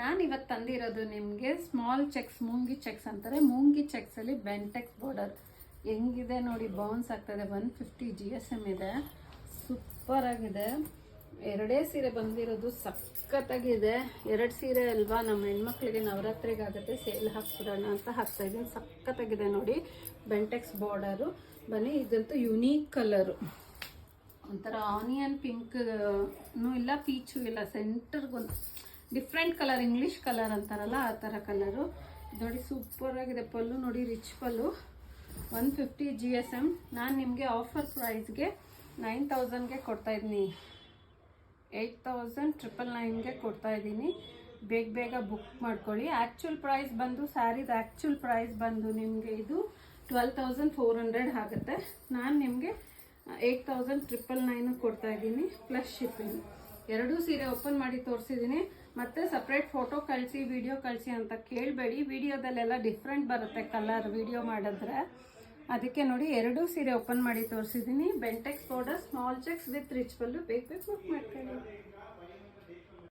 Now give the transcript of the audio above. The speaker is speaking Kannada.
ನಾನು ಇವತ್ತು ತಂದಿರೋದು ನಿಮಗೆ ಸ್ಮಾಲ್ ಚೆಕ್ಸ್, ಮೂಂಗಿ ಚೆಕ್ಸ್ ಅಂತಾರೆ. ಮೂಂಗಿ ಚೆಕ್ಸಲ್ಲಿ ಬೆಂಟೆಕ್ಸ್ ಬಾರ್ಡರ್ ಹೆಂಗಿದೆ ನೋಡಿ, ಬೌನ್ಸ್ ಆಗ್ತಾಯಿದೆ. 150 GSM ಇದೆ, ಸೂಪರ್ ಆಗಿದೆ. ಎರಡೇ ಸೀರೆ ಬಂದಿರೋದು, ಸಖತ್ತಾಗಿದೆ. 2 ಸೀರೆ ಅಲ್ವಾ, ನಮ್ಮ ಹೆಣ್ಮಕ್ಳಿಗೆ ನವರಾತ್ರಿಗಾಗುತ್ತೆ, ಸೇಲ್ ಹಾಕ್ಬಿಡೋಣ ಅಂತ ಹಾಕ್ತಾಯಿದ್ದೀನಿ. ಸಖತ್ತಾಗಿದೆ ನೋಡಿ, ಬೆಂಟೆಕ್ಸ್ ಬಾರ್ಡರು. ಬನ್ನಿ, ಇದಂತೂ ಯುನೀಕ್ ಕಲರು, ಒಂಥರ ಆನಿಯನ್ ಪಿಂಕ್ನೂ ಇಲ್ಲ, ಪೀಚು ಇಲ್ಲ, ಸೆಂಟರ್ಗೊಂದು ಡಿಫ್ರೆಂಟ್ ಕಲರ್, ಇಂಗ್ಲೀಷ್ ಕಲರ್ ಅಂತಾರಲ್ಲ ಆ ಥರ ಕಲರು ನೋಡಿ. ಸೂಪರ್ ಆಗಿದೆ. ಪಲ್ಲು ನೋಡಿ, ರಿಚ್ ಪಲ್ಲು. 150 GSM. ನಾನು ನಿಮಗೆ ಆಫರ್ ಪ್ರೈಸ್ಗೆ 9000ಗೆ ಕೊಡ್ತಾಯಿದ್ದೀನಿ, 8999ಗೆ ಕೊಡ್ತಾಯಿದ್ದೀನಿ. ಬೇಗ ಬುಕ್ ಮಾಡ್ಕೊಳ್ಳಿ. ಆ್ಯಕ್ಚುಲ್ ಪ್ರೈಸ್ ಬಂದು, ಸ್ಯಾರಿದು ಆ್ಯಕ್ಚುಲ್ ಪ್ರೈಸ್ ಬಂದು ನಿಮಗೆ ಇದು 12400 ಆಗುತ್ತೆ. ನಾನು ನಿಮಗೆ 8999 ಕೊಡ್ತಾಯಿದ್ದೀನಿ, ಪ್ಲಸ್ ಶಿಪ್ಪಿಂಗ್. 2 ಸೀರೆ ಓಪನ್ ಮಾಡಿ ತೋರಿಸಿದ್ದೀನಿ. ಮತ್ತೆ ಸಪ್ರೇಟ್ ಫೋಟೋ ಕಳಿಸಿ, ವಿಡಿಯೋ ಕಳಿಸಿ ಅಂತ ಕೇಳಬೇಡಿ. ವಿಡಿಯೋದಲ್ಲೆಲ್ಲ ಡಿಫ್ರೆಂಟ್ ಬರುತ್ತೆ ಕಲರ್ ವಿಡಿಯೋ ಮಾಡಿದ್ರೆ. ಅದಕ್ಕೆ ನೋಡಿ, 2 ಸೀರೆ ಓಪನ್ ಮಾಡಿ ತೋರಿಸಿದ್ದೀನಿ. Bentex border, small checks with rich pallu. ಬೇಗ ಬುಕ್ ಮಾಡ್ಕೊಳ್ಳಿ.